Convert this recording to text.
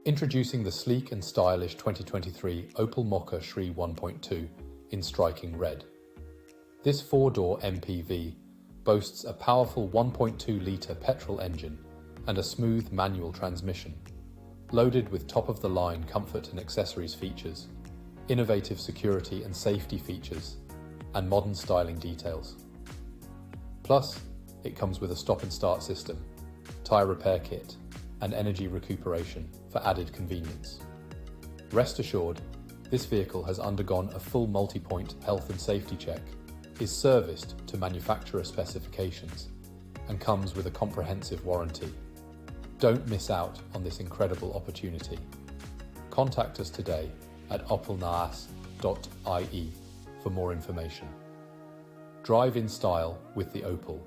Introducing the sleek and stylish 2023 Opel Mokka Sri-1.2 in striking red. This four-door MPV boasts a powerful 1.2-litre petrol engine and a smooth manual transmission, loaded with top-of-the-line comfort and accessories features, innovative security and safety features, and modern styling details. Plus, it comes with a stop-and-start system, tyre repair kit, and energy recuperation for added convenience. Rest assured, this vehicle has undergone a full multi-point health and safety check, is serviced to manufacturer specifications, and comes with a comprehensive warranty. Don't miss out on this incredible opportunity. Contact us today at opelnaas.ie for more information. Drive in style with the Opel.